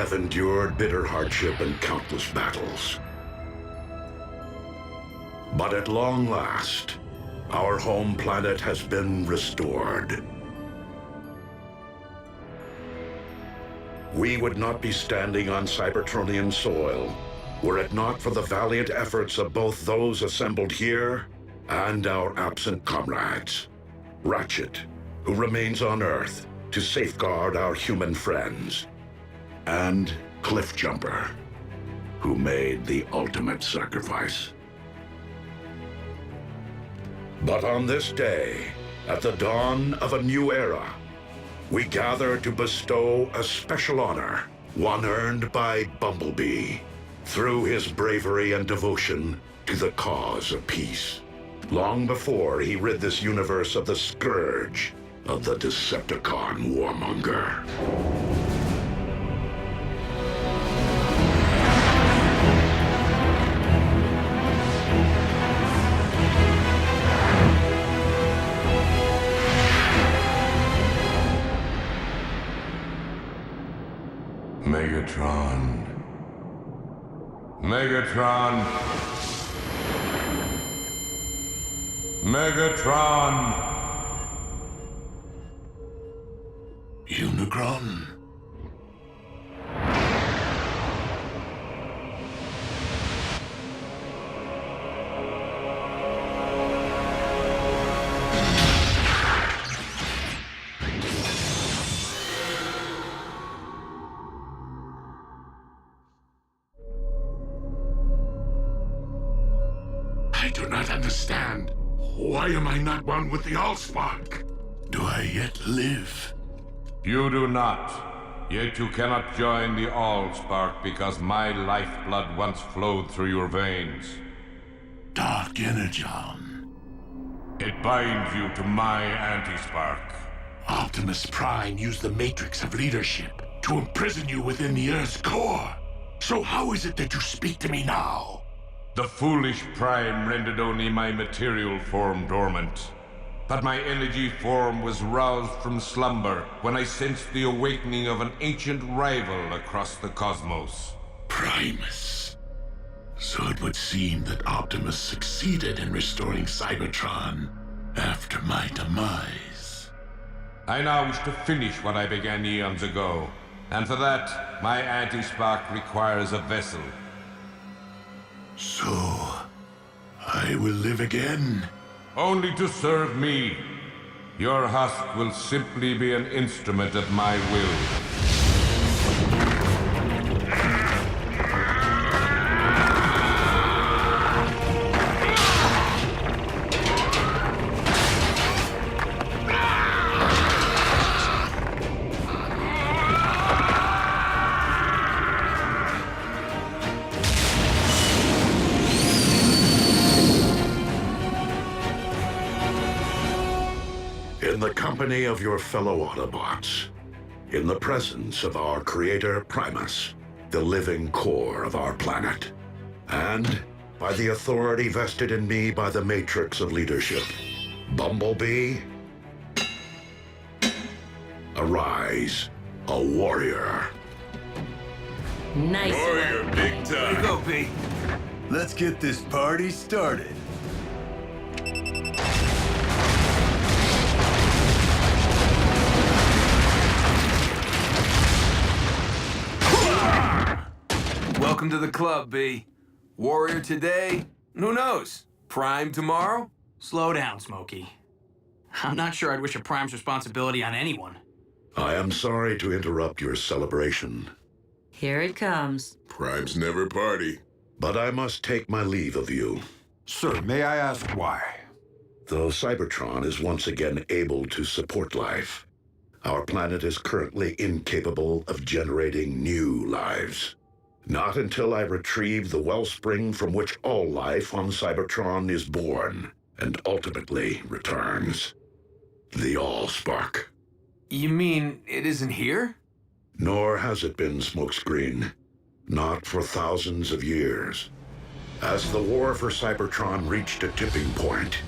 have endured bitter hardship and countless battles. But at long last, our home planet has been restored. We would not be standing on Cybertronian soil were it not for the valiant efforts of both those assembled here and our absent comrades. Ratchet, who remains on Earth to safeguard our human friends, and Cliffjumper, who made the ultimate sacrifice. But on this day, at the dawn of a new era, we gather to bestow a special honor, one earned by Bumblebee, through his bravery and devotion to the cause of peace, long before he rid this universe of the scourge of the Decepticon warmonger. Megatron. Megatron. Megatron. Unicron. I do not understand. Why am I not one with the Allspark? Do I yet live? You do not. Yet you cannot join the Allspark because my lifeblood once flowed through your veins. Dark Energon. It binds you to my anti-spark. Optimus Prime used the Matrix of leadership to imprison you within the Earth's core. So how is it that you speak to me now? The foolish Prime rendered only my material form dormant. But my energy form was roused from slumber when I sensed the awakening of an ancient rival across the cosmos. Primus. So it would seem that Optimus succeeded in restoring Cybertron after my demise. I now wish to finish what I began eons ago, and for that, my anti-spark requires a vessel. So, I will live again? Only to serve me. Your husk will simply be an instrument of my will. In the company of your fellow Autobots, in the presence of our creator Primus, the living core of our planet, and by the authority vested in me by the Matrix of Leadership, Bumblebee, arise, a warrior. Nice. Warrior, big time. Go, B. Let's get this party started. Welcome to the club, B. Warrior today? Who knows? Prime tomorrow? Slow down, Smokey. I'm not sure I'd wish a Prime's responsibility on anyone. I am sorry to interrupt your celebration, Here it comes. Primes never party. but I must take my leave of you. Sir, may I ask why? Though Cybertron is once again able to support life, our planet is currently incapable of generating new lives. Not until I retrieve the wellspring from which all life on Cybertron is born and ultimately returns. The Allspark. You mean it isn't here? Nor has it been, Smokescreen. Not for thousands of years. As the war for Cybertron reached a tipping point,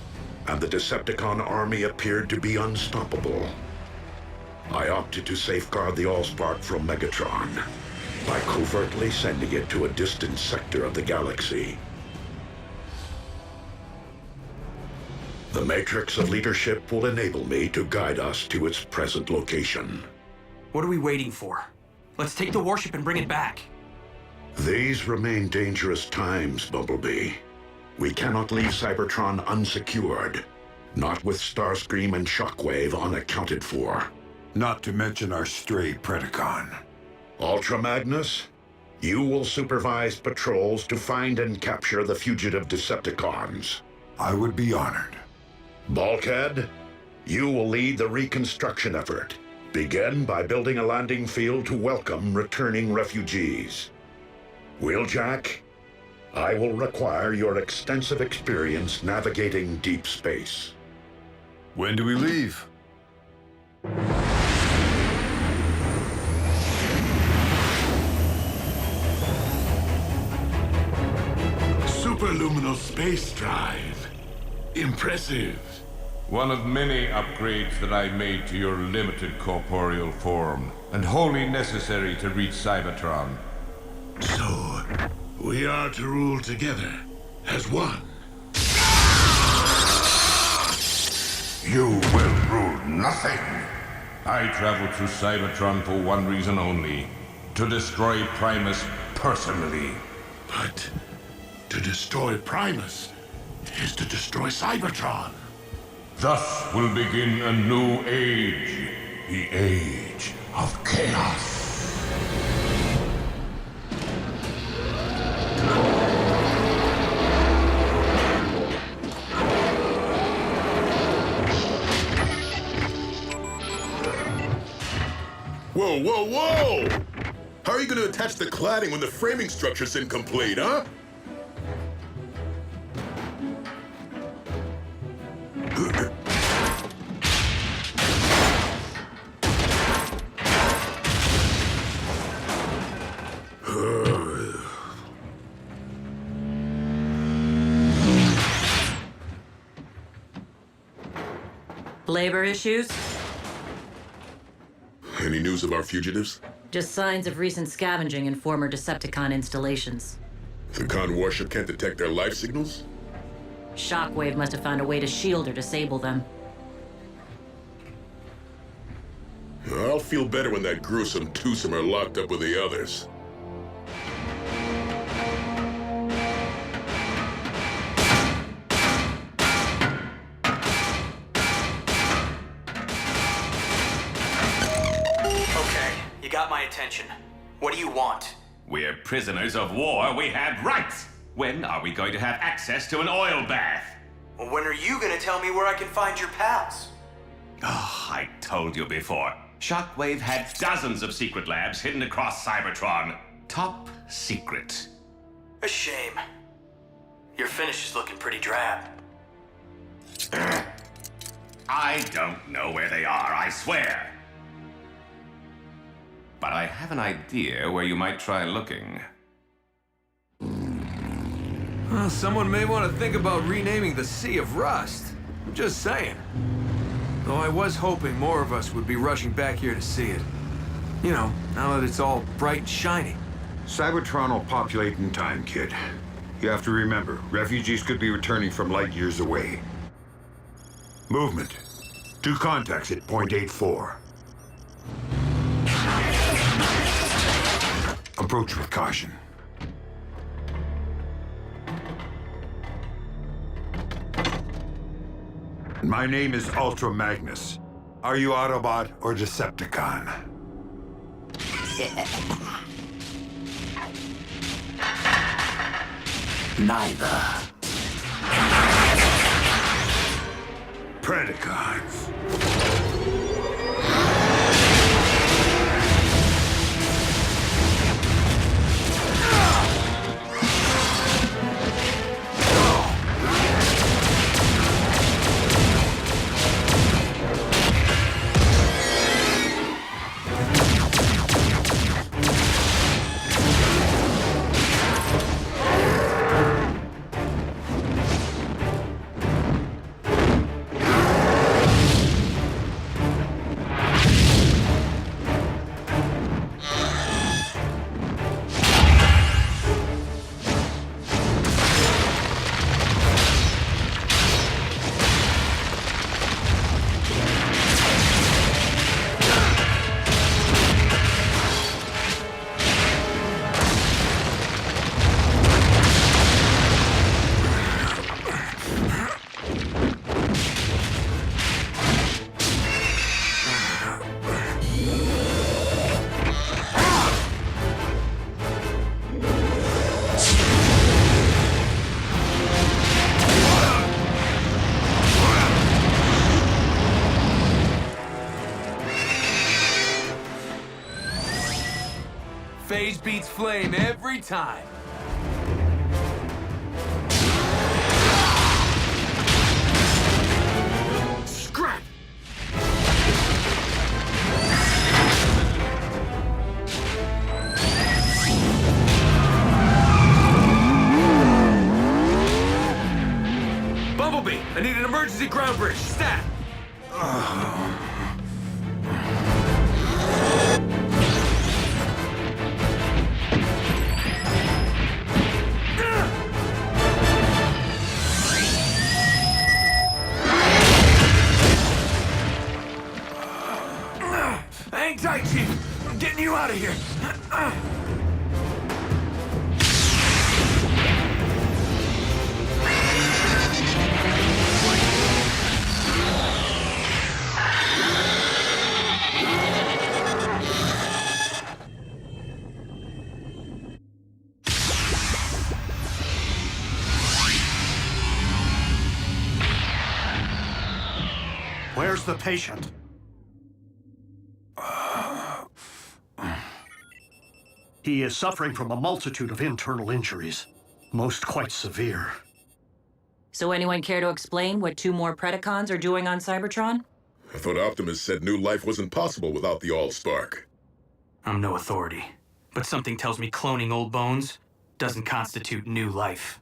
and the Decepticon army appeared to be unstoppable, I opted to safeguard the Allspark from Megatron. by covertly sending it to a distant sector of the galaxy. The matrix of leadership will enable me to guide us to its present location. What are we waiting for? Let's take the warship and bring it back. These remain dangerous times, Bumblebee. We cannot leave Cybertron unsecured, not with Starscream and Shockwave unaccounted for. Not to mention our stray Predacon. Ultra Magnus, you will supervise patrols to find and capture the fugitive Decepticons. I would be honored. Bulkhead, you will lead the reconstruction effort. Begin by building a landing field to welcome returning refugees. Wheeljack, I will require your extensive experience navigating deep space. When do we leave? Superluminal space drive. Impressive. One of many upgrades that I made to your limited corporeal form, and wholly necessary to reach Cybertron. So, we are to rule together as one. You will rule nothing. I traveled through Cybertron for one reason only: to destroy Primus personally. But to destroy Primus is to destroy Cybertron. Thus will begin a new age, the age of chaos. Whoa, whoa, whoa! How are you going to attach the cladding when the framing structure's incomplete, huh? Labor issues? Any news of our fugitives? Just signs of recent scavenging in former Decepticon installations. The Khan warship can't detect their life signals? Shockwave must have found a way to shield or disable them. I'll feel better when that gruesome twosome are locked up with the others. Okay, you got my attention. What do you want? We're prisoners of war. We have rights. When are we going to have access to an oil bath? Well, when are you gonna tell me where I can find your pals? Oh, I told you before. Shockwave had dozens of secret labs hidden across Cybertron. Top secret. A shame. Your finish is looking pretty drab. I don't know where they are, I swear. But I have an idea where you might try looking. Well, someone may want to think about renaming the Sea of Rust. I'm just saying. Though I was hoping more of us would be rushing back here to see it. You know, now that it's all bright and shiny. Cybertron will populate in time, kid. You have to remember, refugees could be returning from light years away. Movement. 2 contacts at point 84. Approach with caution. My name is Ultra Magnus. Are you Autobot or Decepticon? Neither. Predacons. Phase beats flame every time. Scrap! Bumblebee, I need an emergency ground bridge. Stat! Hang tight, Chief. I'm getting you out of here. Where's the patient? He is suffering from a multitude of internal injuries, most quite severe. So anyone care to explain what 2 more Predacons are doing on Cybertron? I thought Optimus said new life wasn't possible without the Allspark. I'm no authority, but something tells me cloning old bones doesn't constitute new life.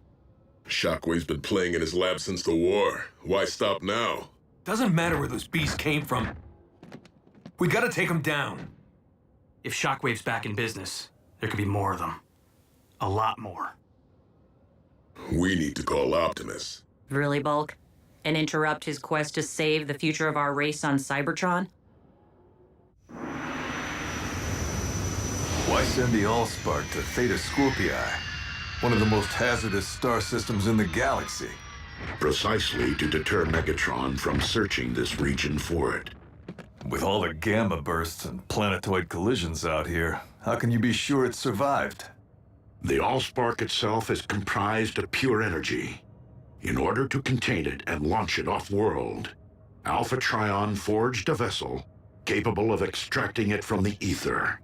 Shockwave's been playing in his lab since the war. Why stop now? Doesn't matter where those beasts came from. We gotta take them down. If Shockwave's back in business, there could be more of them. A lot more. We need to call Optimus. Really, Bulk? And interrupt his quest to save the future of our race on Cybertron? Why send the Allspark to Theta Scorpii, one of the most hazardous star systems in the galaxy? Precisely to deter Megatron from searching this region for it. With all the gamma bursts and planetoid collisions out here, how can you be sure it survived? The Allspark itself is comprised of pure energy. In order to contain it and launch it off-world, Alpha Trion forged a vessel capable of extracting it from the ether.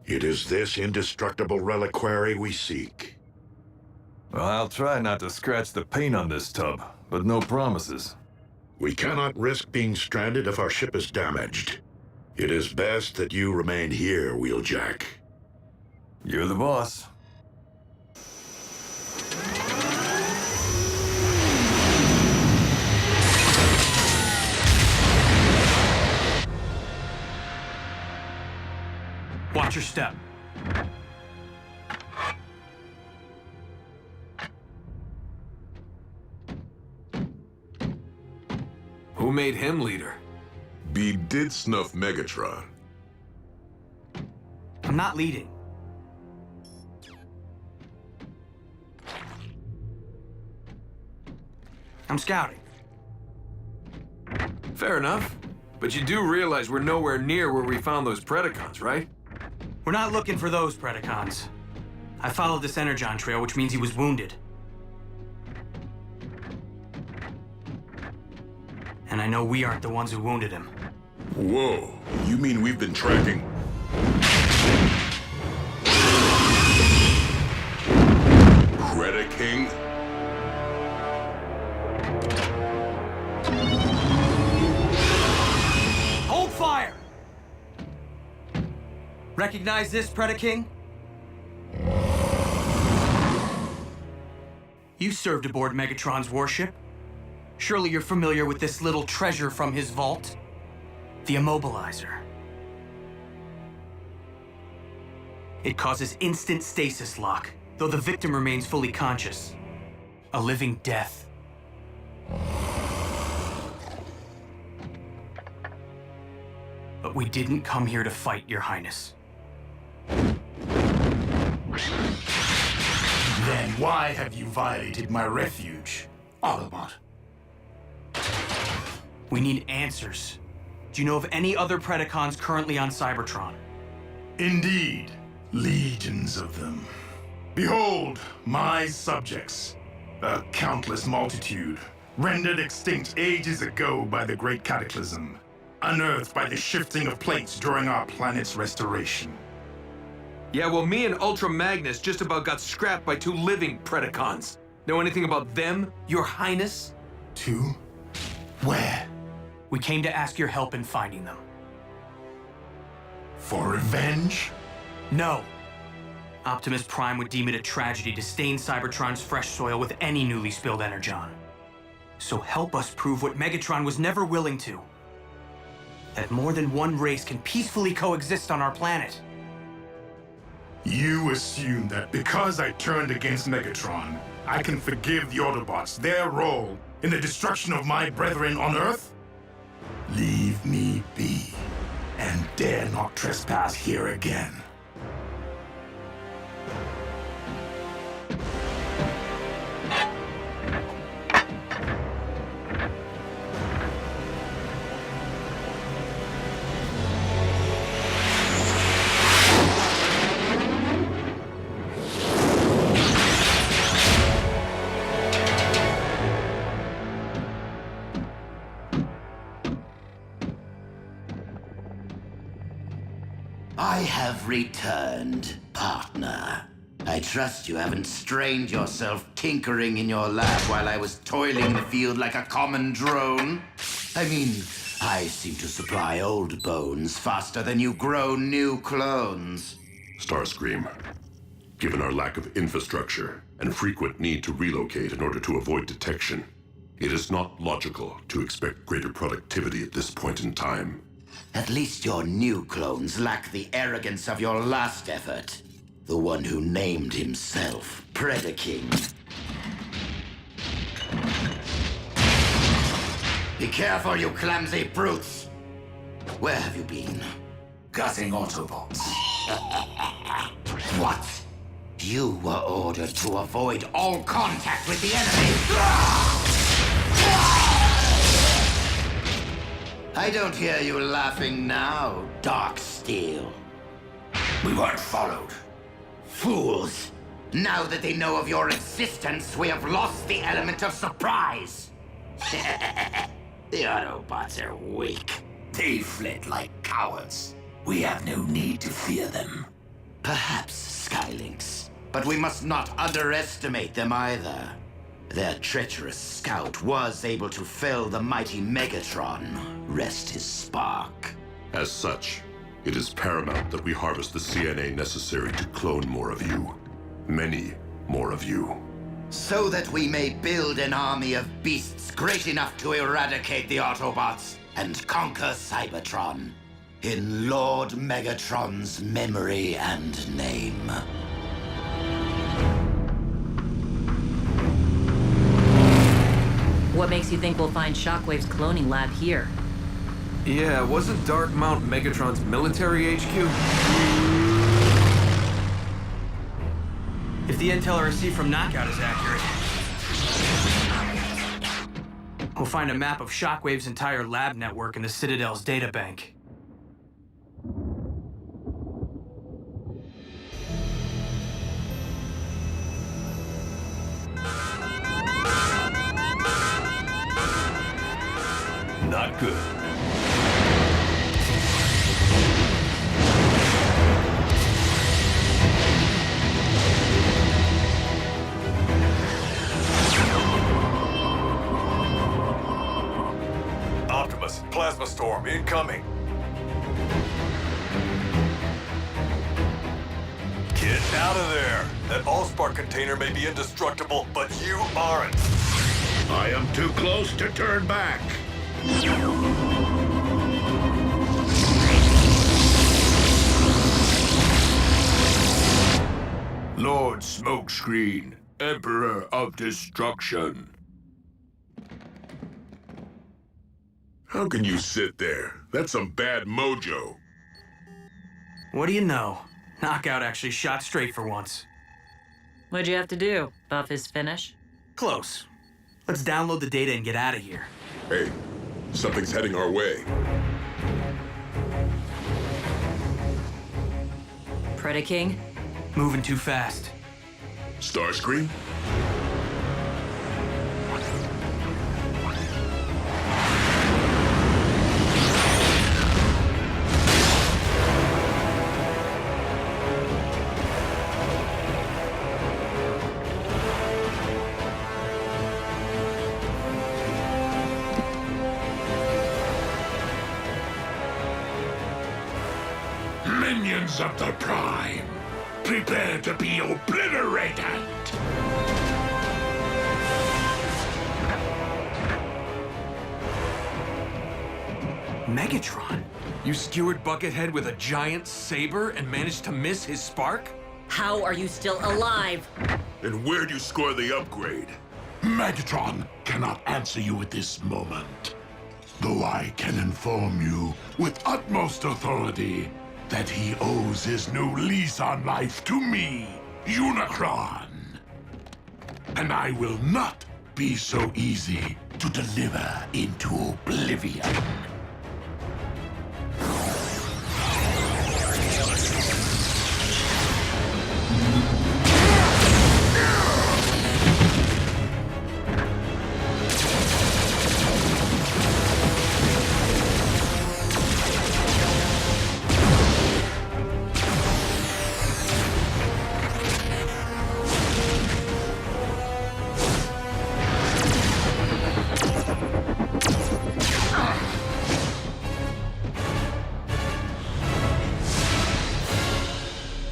It is this indestructible reliquary we seek. Well, I'll try not to scratch the paint on this tub, but no promises. We cannot risk being stranded if our ship is damaged. It is best that you remain here, Wheeljack. You're the boss. Watch your step. Who made him leader? B did snuff Megatron. I'm not leading. I'm scouting. Fair enough. But you do realize we're nowhere near where we found those Predacons, right? We're not looking for those Predacons. I followed this Energon trail, which means he was wounded. And I know we aren't the ones who wounded him. Whoa, you mean we've been tracking... Predaking? Hold fire! Recognize this, Predaking? You served aboard Megatron's warship. Surely you're familiar with this little treasure from his vault? The Immobilizer. It causes instant stasis lock, though the victim remains fully conscious. A living death. But we didn't come here to fight, Your Highness. Then why have you violated my refuge, Autobot? We need answers. Do you know of any other Predacons currently on Cybertron? Indeed, legions of them. Behold, my subjects, a countless multitude, rendered extinct ages ago by the Great Cataclysm, unearthed by the shifting of plates during our planet's restoration. Yeah, well, me and Ultra Magnus just about got scrapped by 2 living Predacons. Know anything about them, Your Highness? 2? Where? We came to ask your help in finding them. For revenge? No. Optimus Prime would deem it a tragedy to stain Cybertron's fresh soil with any newly spilled energon. So help us prove what Megatron was never willing to. That more than one race can peacefully coexist on our planet. You assume that because I turned against Megatron, I can forgive the Autobots their role in the destruction of my brethren on Earth? Leave me be, and dare not trespass here again. I have returned, partner. I trust you haven't strained yourself tinkering in your lab while I was toiling in the field like a common drone. I mean, I seem to supply old bones faster than you grow new clones. Starscream, given our lack of infrastructure and frequent need to relocate in order to avoid detection, it is not logical to expect greater productivity at this point in time. At least your new clones lack the arrogance of your last effort. The one who named himself Predacons. Be careful, you clumsy brutes! Where have you been? Gutting Autobots. What? You were ordered to avoid all contact with the enemy! I don't hear you laughing now, Darksteel. We weren't followed. Fools! Now that they know of your existence, we have lost the element of surprise. The Autobots are weak. They fled like cowards. We have no need to fear them. Perhaps Skylinks, but we must not underestimate them either. Their treacherous scout was able to fell the mighty Megatron. Rest his spark. As such, it is paramount that we harvest the CNA necessary to clone more of you. Many more of you. So that we may build an army of beasts great enough to eradicate the Autobots and conquer Cybertron. In Lord Megatron's memory and name. What makes you think we'll find Shockwave's cloning lab here? Yeah, wasn't Dark Mount Megatron's military HQ? If the intel I received from Knockout is accurate, we'll find a map of Shockwave's entire lab network in the Citadel's databank. Not good. Optimus, plasma storm incoming. Get out of there. That Allspark container may be indestructible, but you aren't. I am too close to turn back. Lord Smokescreen, Emperor of Destruction. How can you sit there? That's some bad mojo. What do you know? Knockout actually shot straight for once. What'd you have to do? Buff his finish? Close. Let's download the data and get out of here. Hey, something's heading our way. Predaking? Moving too fast. Starscream? Sons of the Prime, prepare to be obliterated! Megatron? You skewered Buckethead with a giant saber and managed to miss his spark? How are you still alive? And where'd you score the upgrade? Megatron cannot answer you at this moment, though I can inform you with utmost authority that he owes his new lease on life to me, Unicron. And I will not be so easy to deliver into oblivion.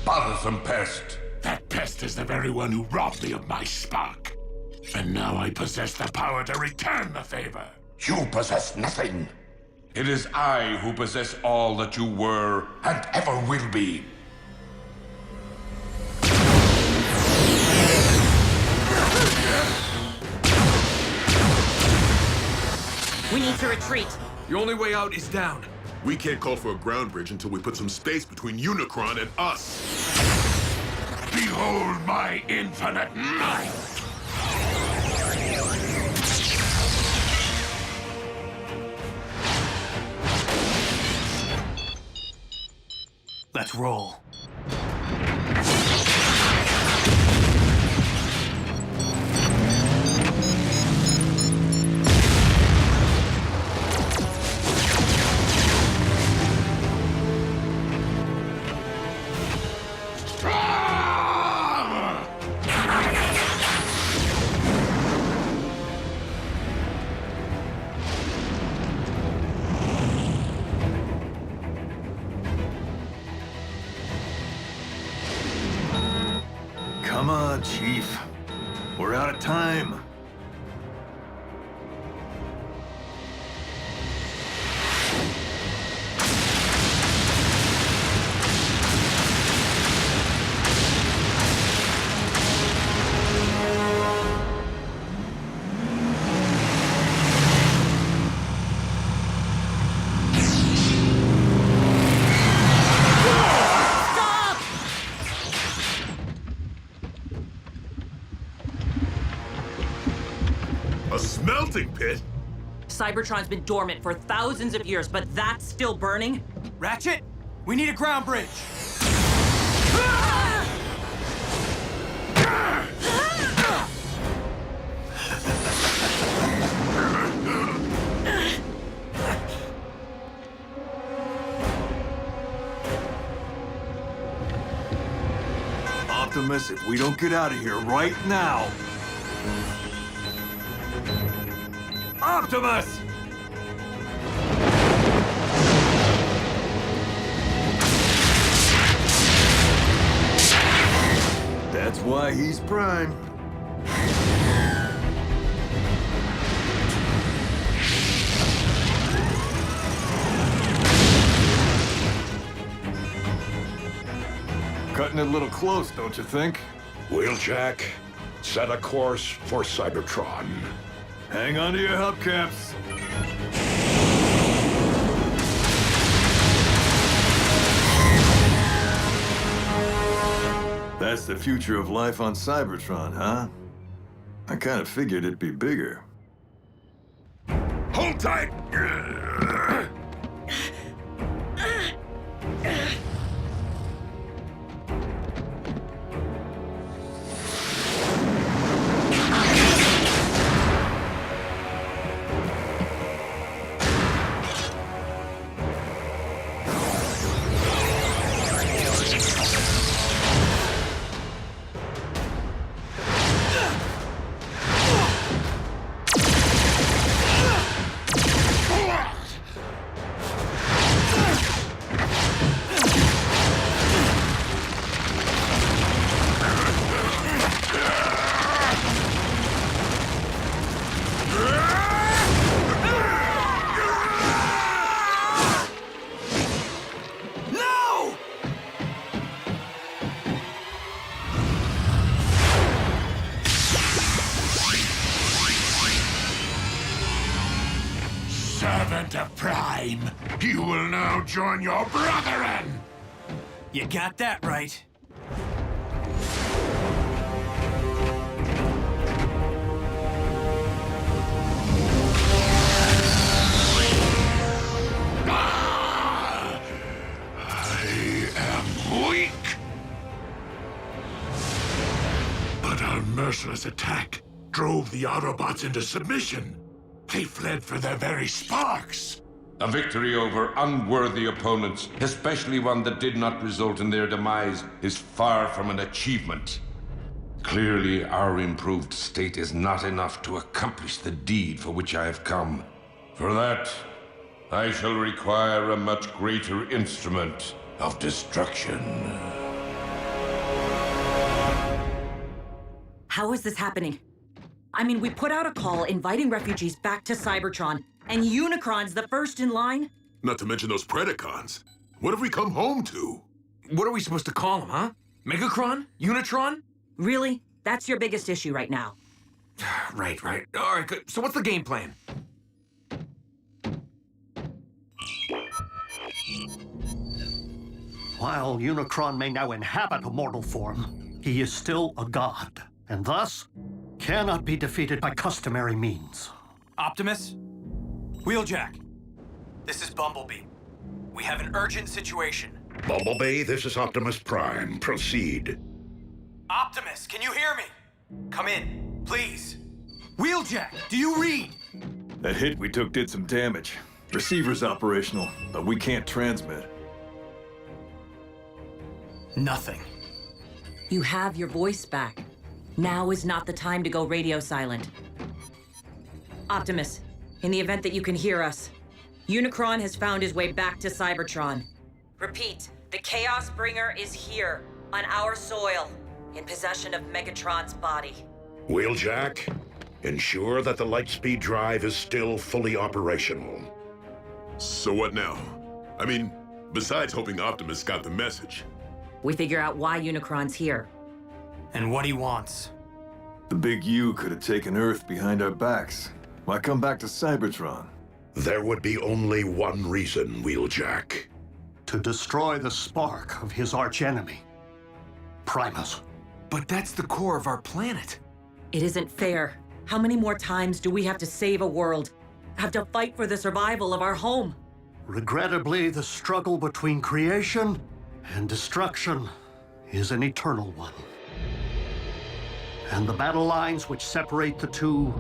Bothersome pest. That pest is the very one who robbed me of my spark. And now I possess the power to return the favor. You possess nothing. It is I who possess all that you were and ever will be. We need to retreat. The only way out is down. We can't call for a ground bridge until we put some space between Unicron and us. Behold my infinite might! Let's roll. Come on, Chief. We're out of time. A smelting pit? Cybertron's been dormant for thousands of years, but that's still burning? Ratchet, we need a ground bridge. Optimus, if we don't get out of here right now... Optimus! That's why he's Prime. Cutting it a little close, don't you think? Wheeljack, set a course for Cybertron. Hang on to your hubcaps. That's the future of life on Cybertron, huh? I kind of figured it'd be bigger. Hold tight! out of Prime, you will now join your brethren! You got that right. I am weak! But our merciless attack drove the Autobots into submission. They fled for their very sparks. A victory over unworthy opponents, especially one that did not result in their demise, is far from an achievement. Clearly, our improved state is not enough to accomplish the deed for which I have come. For that, I shall require a much greater instrument of destruction. How is this happening? I mean, we put out a call inviting refugees back to Cybertron, and Unicron's the first in line? Not to mention those Predacons. What have we come home to? What are we supposed to call him, huh? Megacron? Unitron? Really? That's your biggest issue right now. Right. All right, good. So what's the game plan? While Unicron may now inhabit a mortal form, he is still a god, and thus cannot be defeated by customary means. Optimus? Wheeljack. This is Bumblebee. We have an urgent situation. Bumblebee, this is Optimus Prime. Proceed. Optimus, can you hear me? Come in, please. Wheeljack, do you read? That hit we took did some damage. Receiver's operational, but we can't transmit. Nothing. You have your voice back. Now is not the time to go radio silent. Optimus, in the event that you can hear us, Unicron has found his way back to Cybertron. Repeat, the Chaos Bringer is here, on our soil, in possession of Megatron's body. Wheeljack, ensure that the Lightspeed drive is still fully operational. So what now? I mean, besides hoping Optimus got the message. We figure out why Unicron's here. And what he wants. The big U could have taken Earth behind our backs. Why come back to Cybertron? There would be only one reason, Wheeljack. To destroy the spark of his archenemy, Primus. But that's the core of our planet. It isn't fair. How many more times do we have to save a world? Have to fight for the survival of our home? Regrettably, the struggle between creation and destruction is an eternal one. And the battle lines which separate the two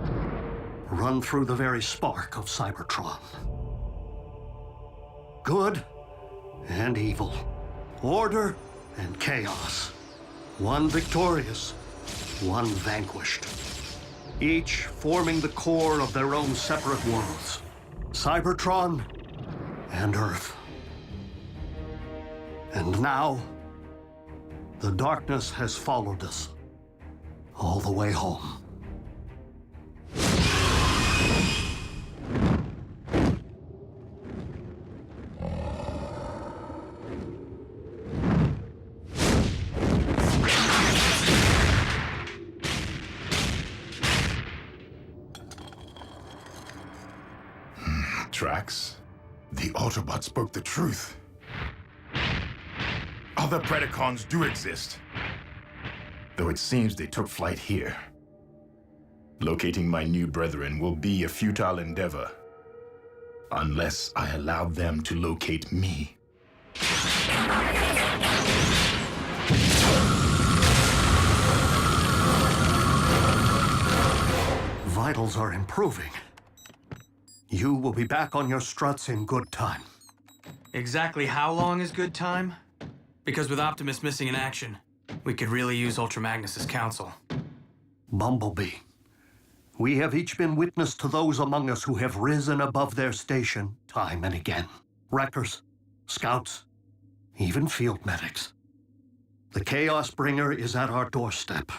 run through the very spark of Cybertron. Good and evil, order and chaos. One victorious, one vanquished. Each forming the core of their own separate worlds. Cybertron and Earth. And now, the darkness has followed us all the way home. Drax, the Autobots spoke the truth. Other Predacons do exist, though it seems they took flight here. Locating my new brethren will be a futile endeavor, unless I allow them to locate me. Vitals are improving. You will be back on your struts in good time. Exactly how long is good time? Because with Optimus missing in action, we could really use Ultra Magnus's counsel. Bumblebee, we have each been witness to those among us who have risen above their station time and again. Wreckers, scouts, even field medics. The Chaos Bringer is at our doorstep.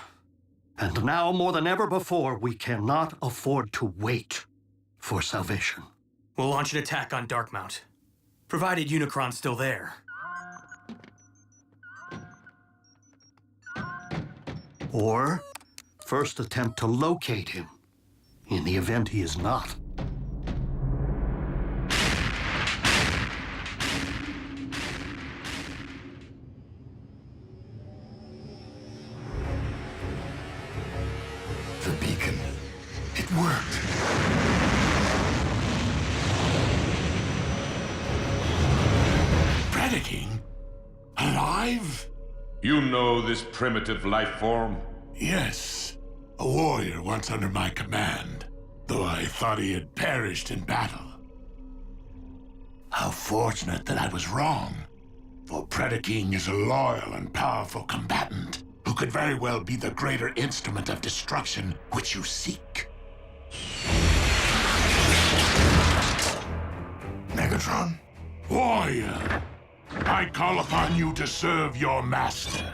And now, more than ever before, we cannot afford to wait for salvation. We'll launch an attack on Darkmount, provided Unicron's still there. Or first attempt to locate him, in the event he is not. worked. Predaking? Alive? You know this primitive life form? Yes. A warrior once under my command, though I thought he had perished in battle. How fortunate that I was wrong, for Predaking is a loyal and powerful combatant who could very well be the greater instrument of destruction which you seek. Megatron? Warrior, I call upon you to serve your master.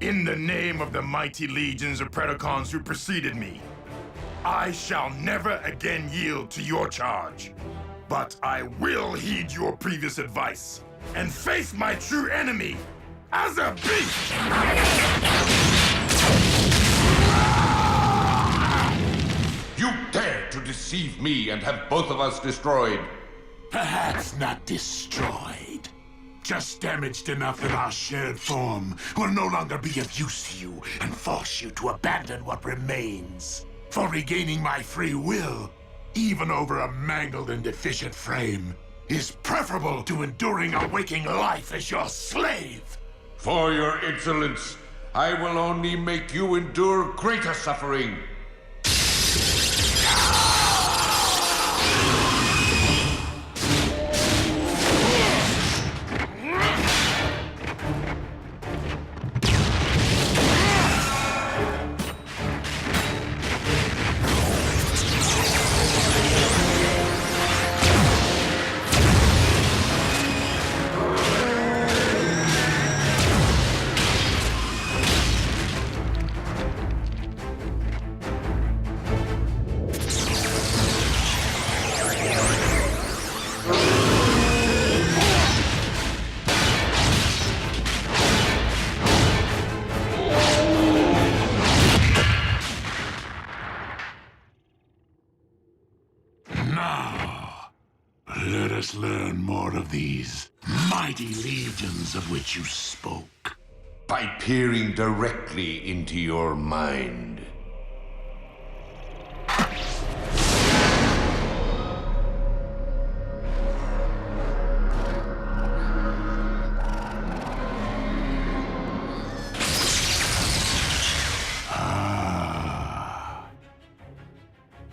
In the name of the mighty legions of Predacons who preceded me, I shall never again yield to your charge. But I will heed your previous advice and face my true enemy as a beast! You dare to deceive me and have both of us destroyed. Perhaps not destroyed. Just damaged enough that our shared form will no longer be of use to you and force you to abandon what remains. For regaining my free will, even over a mangled and deficient frame, is preferable to enduring a waking life as your slave. For your insolence, I will only make you endure greater suffering. Now, let us learn more of these mighty legions of which you spoke. By peering directly into your mind.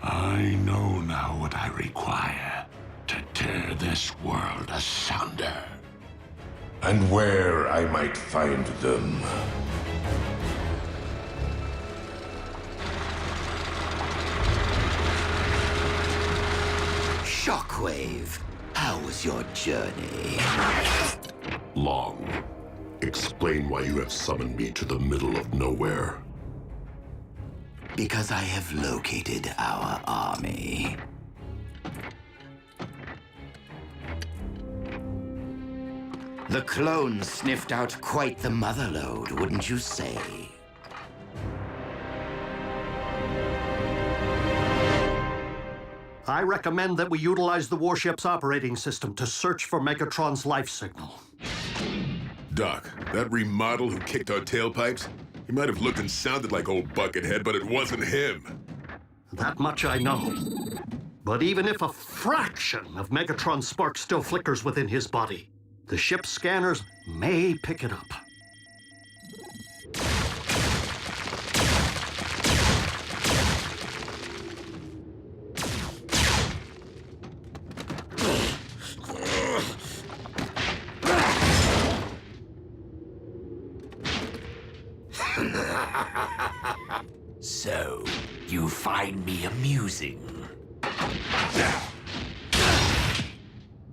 I know now what I require to tear this world asunder. And where I might find them. Shockwave, how was your journey? Long. Explain why you have summoned me to the middle of nowhere. Because I have located our army. The clones sniffed out quite the motherlode, wouldn't you say? I recommend that we utilize the warship's operating system to search for Megatron's life signal. Doc, that remodel who kicked our tailpipes, he might have looked and sounded like old Buckethead, but it wasn't him. That much I know. But even if a fraction of Megatron's spark still flickers within his body, the ship's scanners may pick it up. So, you find me amusing?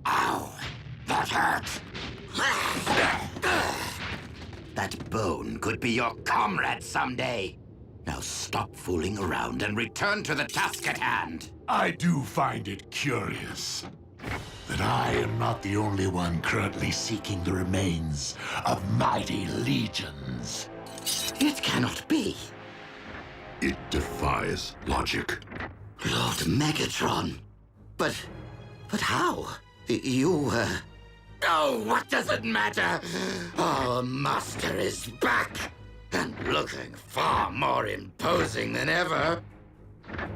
Ow! That hurt! That bone could be your comrade someday. Now stop fooling around and return to the task at hand. I do find it curious that I am not the only one currently seeking the remains of mighty legions. It cannot be. It defies logic. Lord Megatron. But how? You, Oh, what does it matter? Our master is back, and looking far more imposing than ever.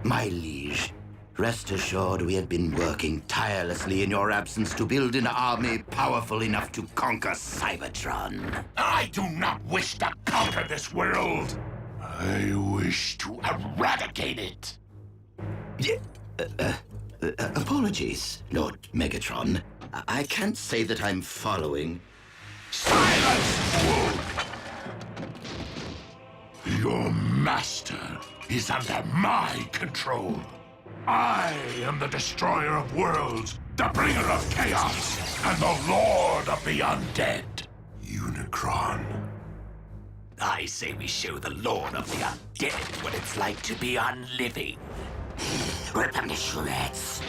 My liege, rest assured we have been working tirelessly in your absence to build an army powerful enough to conquer Cybertron. I do not wish to conquer this world. I wish to eradicate it. Apologies, Lord Megatron. I can't say that I'm following. Silence, fool! Your master is under my control. I am the destroyer of worlds, the bringer of chaos, and the lord of the undead. Unicron. I say we show the lord of the undead what it's like to be unliving. Rip him to shreds.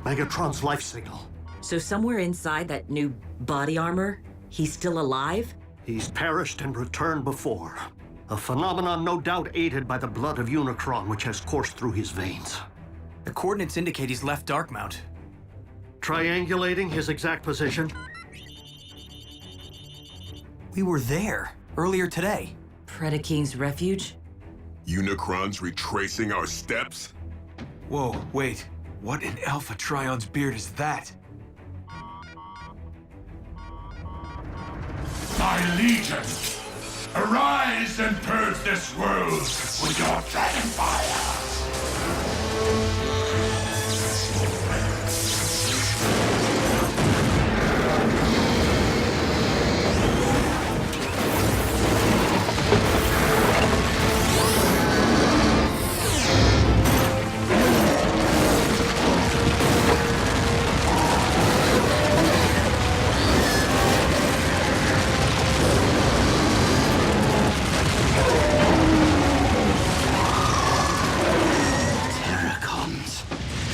Megatron's life signal. So somewhere inside that new body armor, he's still alive? He's perished and returned before. A phenomenon no doubt aided by the blood of Unicron, which has coursed through his veins. The coordinates indicate he's left Darkmount. Triangulating his exact position. We were there earlier today. Predacons' refuge? Unicron's retracing our steps? Whoa, wait. What in Alpha Trion's beard is that? My legion, arise and purge this world with your dragon fire!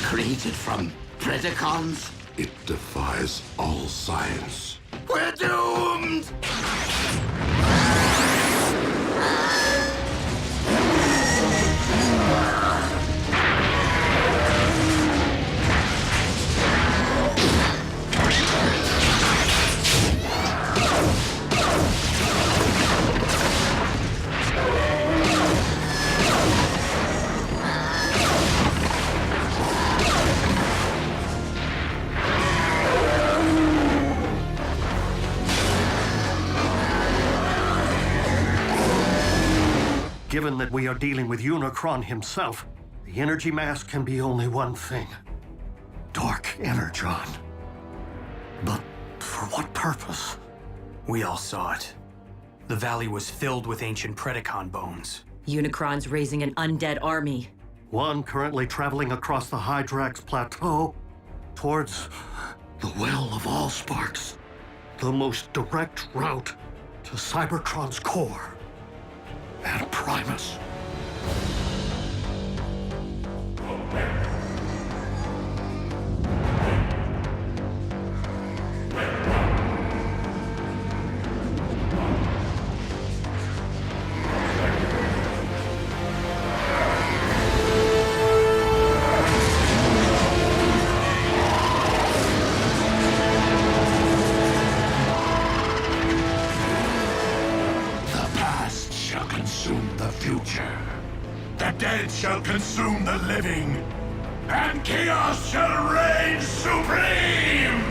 Created from Predacons? It defies all science. We're doomed! Given that we are dealing with Unicron himself, the energy mask can be only one thing. Dark Energon. But for what purpose? We all saw it. The valley was filled with ancient Predacon bones. Unicron's raising an undead army. One currently traveling across the Hydrax Plateau towards the Well of Allsparks, the most direct route to Cybertron's core and Primus. The dead shall consume the living, and chaos shall reign supreme!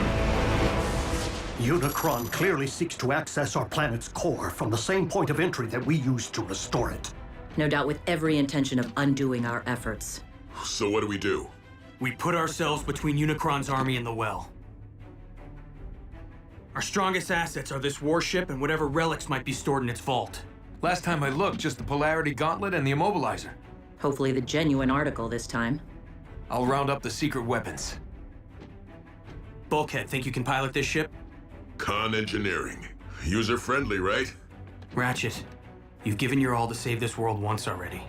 Unicron clearly seeks to access our planet's core from the same point of entry that we used to restore it. No doubt with every intention of undoing our efforts. So what do we do? We put ourselves between Unicron's army and the well. Our strongest assets are this warship and whatever relics might be stored in its vault. Last time I looked, just the Polarity Gauntlet and the Immobilizer. Hopefully the genuine article this time. I'll round up the secret weapons. Bulkhead, think you can pilot this ship? Con engineering. User-friendly, right? Ratchet, you've given your all to save this world once already.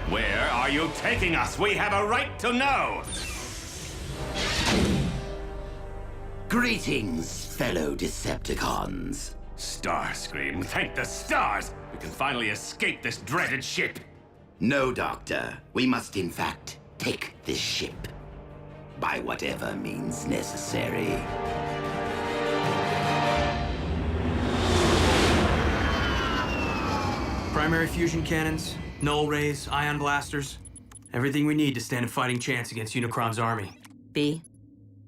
Where are you taking us? We have a right to know! Greetings, fellow Decepticons. Starscream, thank the stars! We can finally escape this dreaded ship! No, Doctor. We must, in fact, take this ship. By whatever means necessary. Primary fusion cannons, null rays, ion blasters. Everything we need to stand a fighting chance against Unicron's army. B,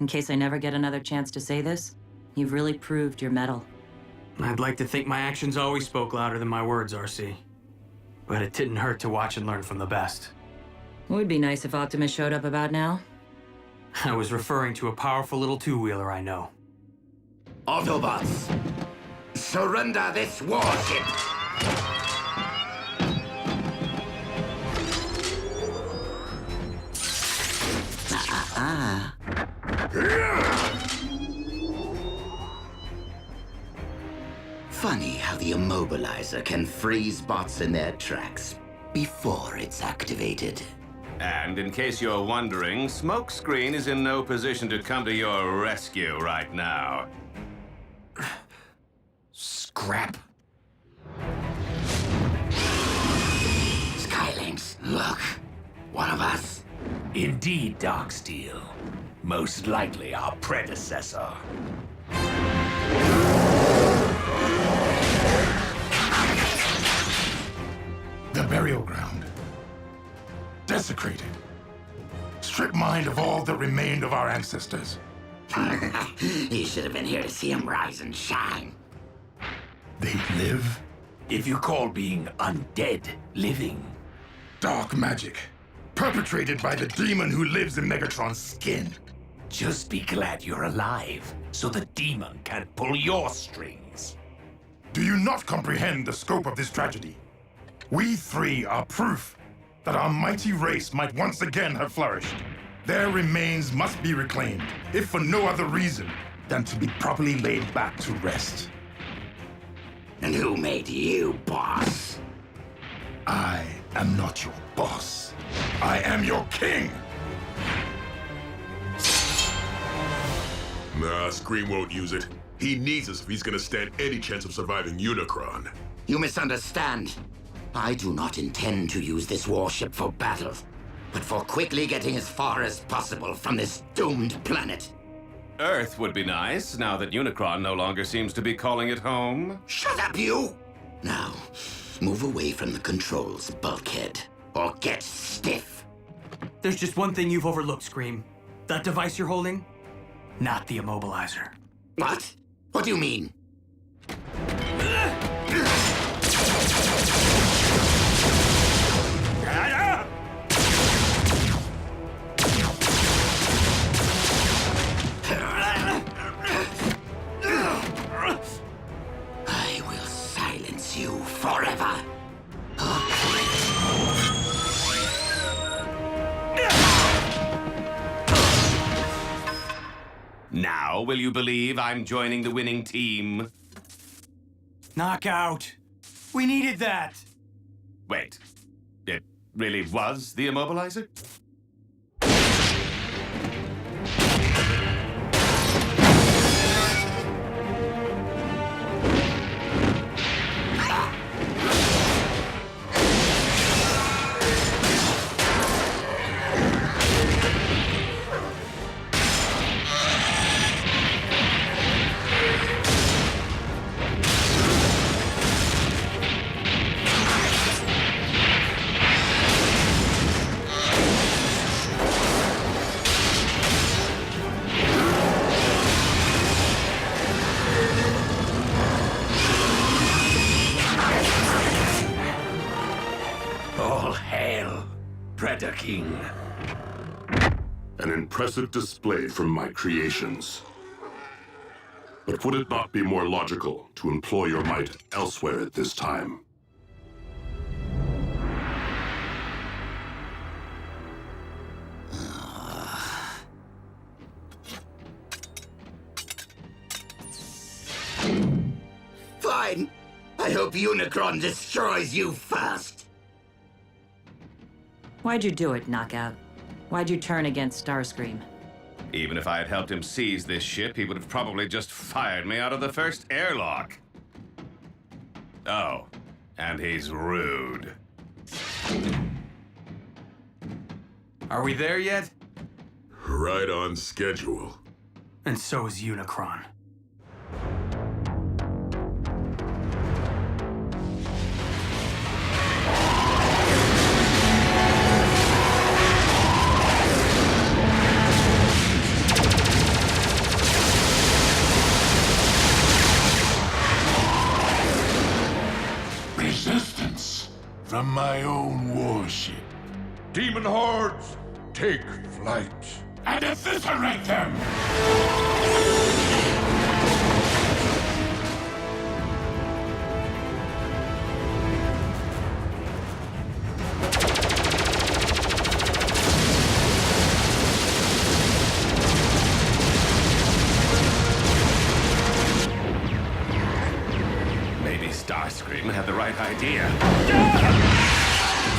in case I never get another chance to say this, you've really proved your mettle. I'd like to think my actions always spoke louder than my words, RC. But it didn't hurt to watch and learn from the best. It would be nice if Optimus showed up about now. I was referring to a powerful little two-wheeler I know. Autobots, surrender this warship! Funny how the Immobilizer can freeze bots in their tracks before it's activated. And in case you're wondering, Smokescreen is in no position to come to your rescue right now. Scrap. Skylynx, look. One of us. Indeed, Darksteel. Most likely our predecessor. The burial ground. Desecrated. Stripped mined of all that remained of our ancestors. You should have been here to see him rise and shine. They live? If you call being undead living. Dark magic. Perpetrated by the demon who lives in Megatron's skin. Just be glad you're alive, so the demon can't pull your strings. Do you not comprehend the scope of this tragedy? We three are proof that our mighty race might once again have flourished. Their remains must be reclaimed, if for no other reason than to be properly laid back to rest. And who made you boss? I am not your boss. I am your king! Nah, Scream won't use it. He needs us if he's gonna stand any chance of surviving Unicron. You misunderstand. I do not intend to use this warship for battle, but for quickly getting as far as possible from this doomed planet. Earth would be nice, now that Unicron no longer seems to be calling it home. Shut up, you! Now, move away from the controls, Bulkhead, or get stiff. There's just one thing you've overlooked, Scream. That device you're holding? Not the Immobilizer. What? What do you mean? I will silence you forever. Now, will you believe I'm joining the winning team? Knockout! We needed that! Wait, it really was the Immobilizer? well, Predaking. An impressive display from my creations. But would it not be more logical to employ your might elsewhere at this time? Fine. I hope Unicron destroys you first. Why'd you do it, Knockout? Why'd you turn against Starscream? Even if I had helped him seize this ship, he would have probably just fired me out of the first airlock. Oh, and he's rude. Are we there yet? Right on schedule. And so is Unicron. Resistance from my own warship. Demon hordes, take flight. And eviscerate them! Maybe Starscream had the right idea.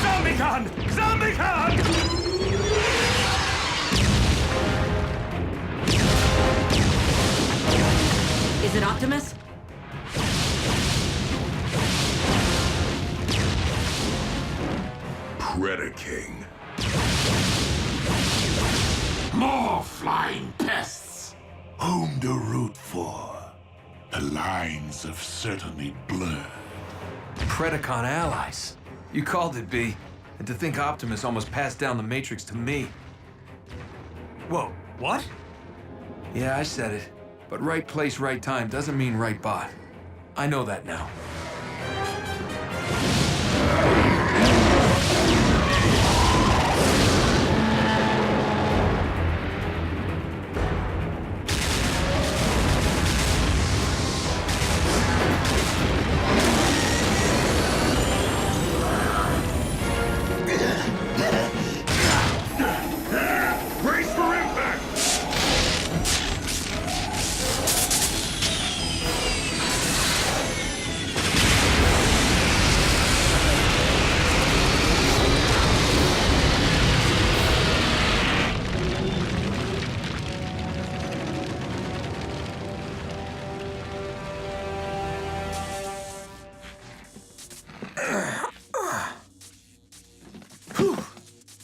ZombieCon! ZombieCon! Is it Optimus? Predaking. More flying pests! Whom to root for? The lines have certainly blurred. Predacon allies. You called it, B. And to think Optimus almost passed down the Matrix to me. Whoa, what? Yeah, I said it. But right place, right time doesn't mean right bot. I know that now. Brace for impact!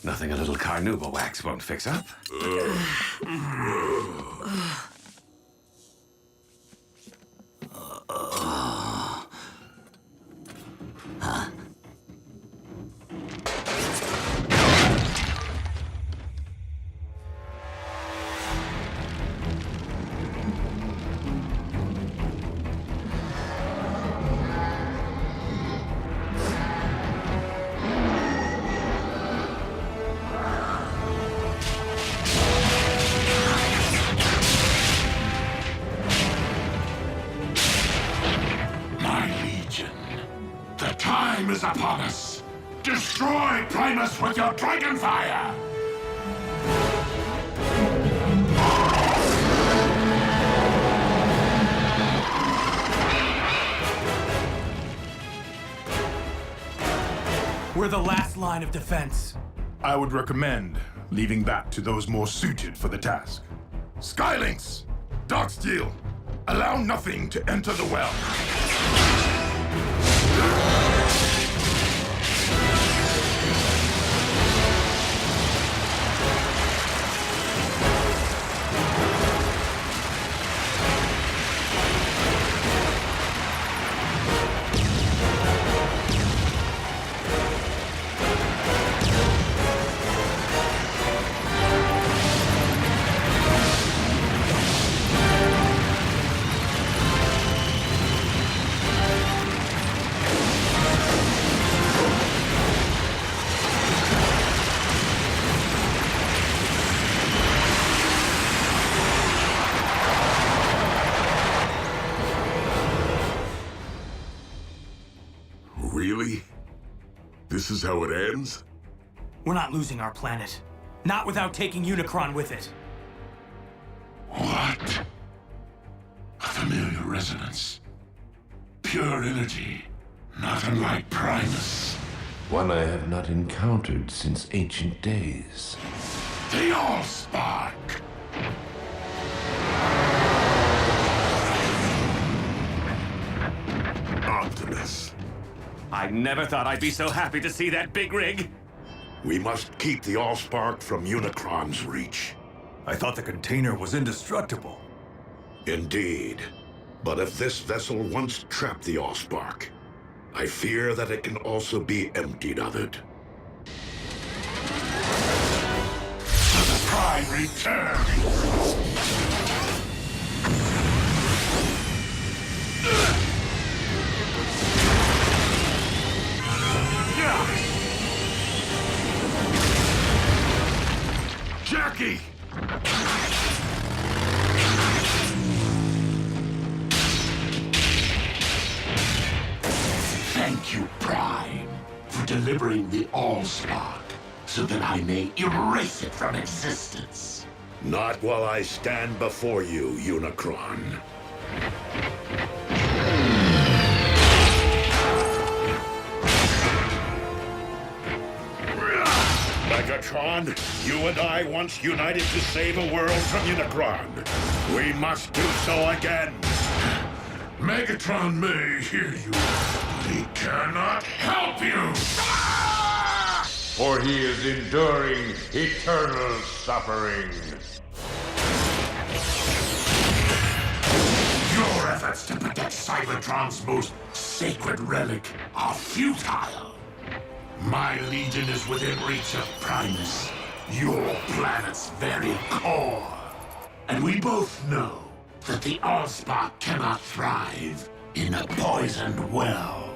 Nothing a little carnauba wax won't fix up. Time is upon us! Destroy Primus with your dragon fire! We're the last line of defense. I would recommend leaving that to those more suited for the task. Skylinks! Darksteel! Allow nothing to enter the well. Really? This is how it ends? We're not losing our planet. Not without taking Unicron with it. What? A familiar resonance. Pure energy. Not unlike Primus. One I have not encountered since ancient days. The Allspark! Optimus, I never thought I'd be so happy to see that big rig. we must keep the Allspark from Unicron's reach. I thought the container was indestructible. Indeed. But if this vessel once trapped the Allspark, I fear that it can also be emptied of it. The Prime returns! Jackie! Thank you, Prime, for delivering the Allspark, so that I may erase it from existence. Not while I stand before you, Unicron. Megatron, you and I once united to save a world from Unicron. We must do so again. Megatron may hear you, but he cannot help you! For he is enduring eternal suffering. Your efforts to protect Cybertron's most sacred relic are futile. My Legion is within reach of Primus, your planet's very core. And we both know that the Allspark cannot thrive in a poisoned well.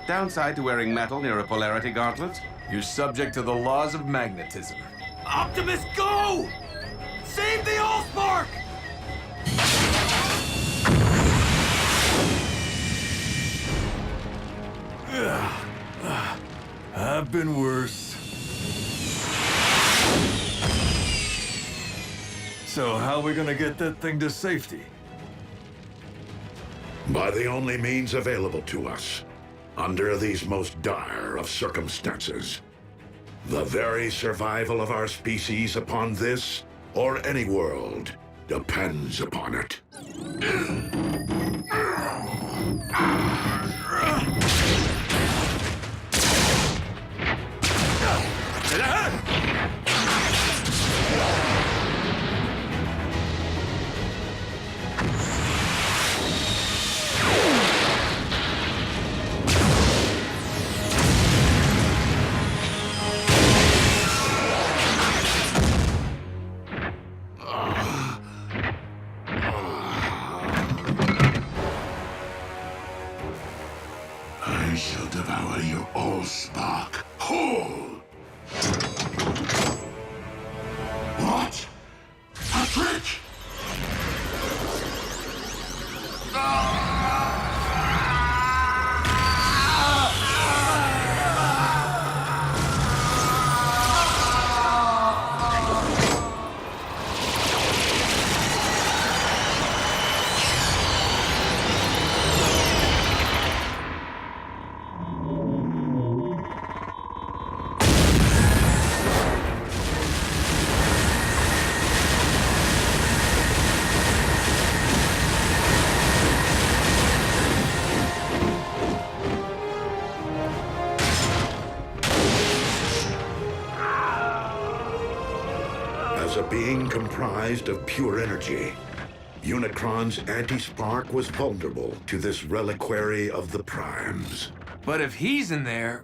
Downside to wearing metal near a polarity gauntlet? You're subject to the laws of magnetism. Optimus, go! Save the Allspark! I've been worse. So how are we gonna get that thing to safety? By the only means available to us, under these most dire of circumstances. The very survival of our species upon this, or any world, depends upon it. I shall devour your Allspark whole! What? A trick? As a being comprised of pure energy, Unicron's anti-spark was vulnerable to this reliquary of the Primes. But if he's in there,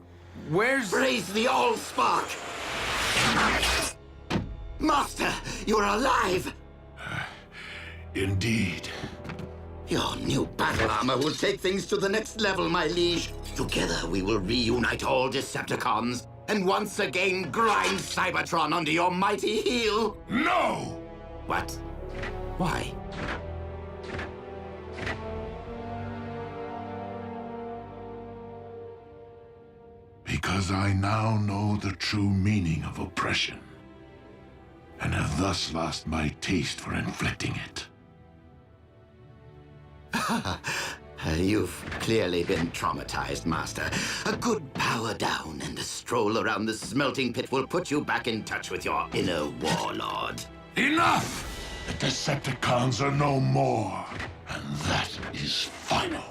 where's... Raise the Allspark! Master, you're alive! Indeed. Your new battle armor will take things to the next level, my liege. Together we will reunite all Decepticons and once again grind Cybertron under your mighty heel. No! What? Why? Because I now know the true meaning of oppression, and have thus lost my taste for inflicting it. You've clearly been traumatized, Master. A good power down and a stroll around the smelting pit will put you back in touch with your inner warlord. Enough! The Decepticons are no more, and that is final.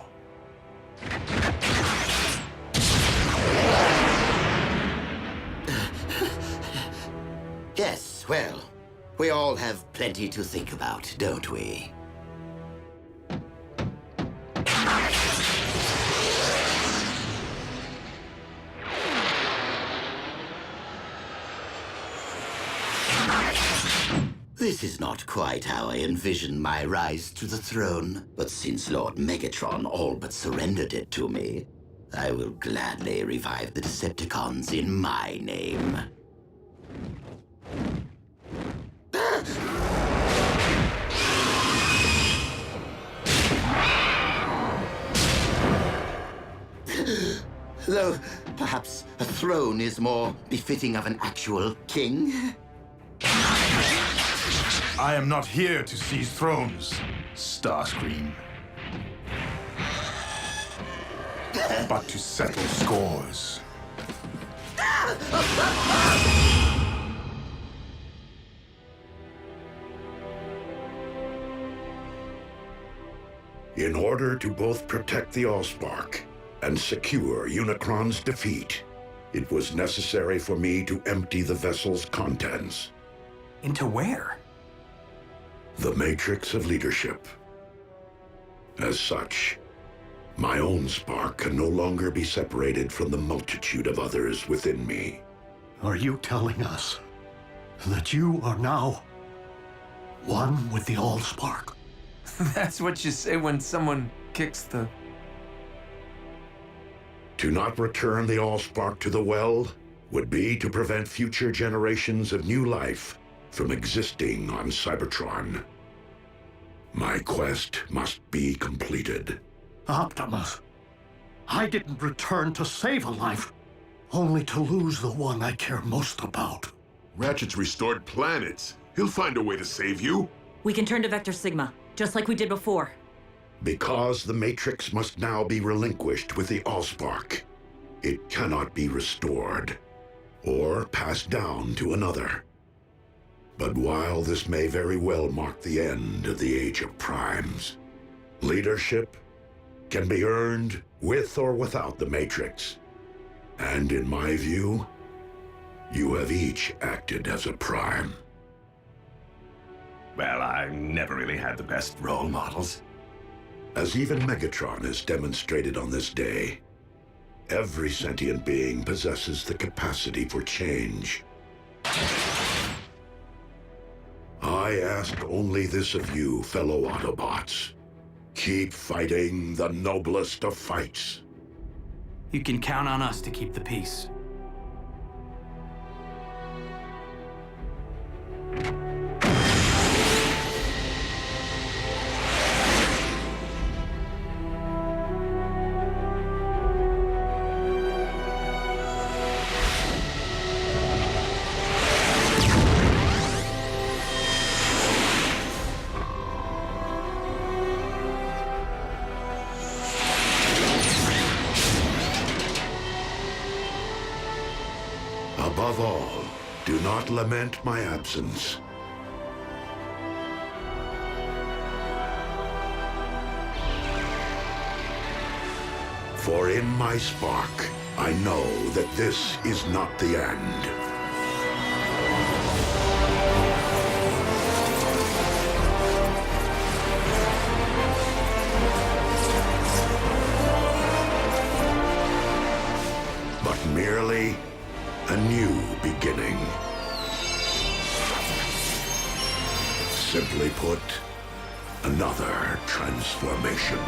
Yes, well, we all have plenty to think about, don't we? This is not quite how I envisioned my rise to the throne, but since Lord Megatron all but surrendered it to me, I will gladly revive the Decepticons in my name. Though, perhaps a throne is more befitting of an actual king. I am not here to seize thrones, Starscream. But to settle scores. In order to both protect the Allspark and secure Unicron's defeat, it was necessary for me to empty the vessel's contents. Into where? The Matrix of Leadership. As such, my own spark can no longer be separated from the multitude of others within me. Are you telling us that you are now one with the Allspark? That's what you say when someone kicks the... To not return the Allspark to the well would be to prevent future generations of new life from existing on Cybertron. My quest must be completed. Optimus, I didn't return to save a life, only to lose the one I care most about. Ratchet's restored planets. He'll find a way to save you. We can turn to Vector Sigma, just like we did before. Because the Matrix must now be relinquished with the Allspark, it cannot be restored or passed down to another. But while this may very well mark the end of the Age of Primes, leadership can be earned with or without the Matrix. And in my view, you have each acted as a Prime. Well, I never really had the best role models. As even Megatron has demonstrated on this day, every sentient being possesses the capacity for change. I ask only this of you, fellow Autobots. Keep fighting the noblest of fights. You can count on us to keep the peace. Above all, do not lament my absence. For in my spark, I know that this is not the end. But merely a new beginning. Simply put, another transformation.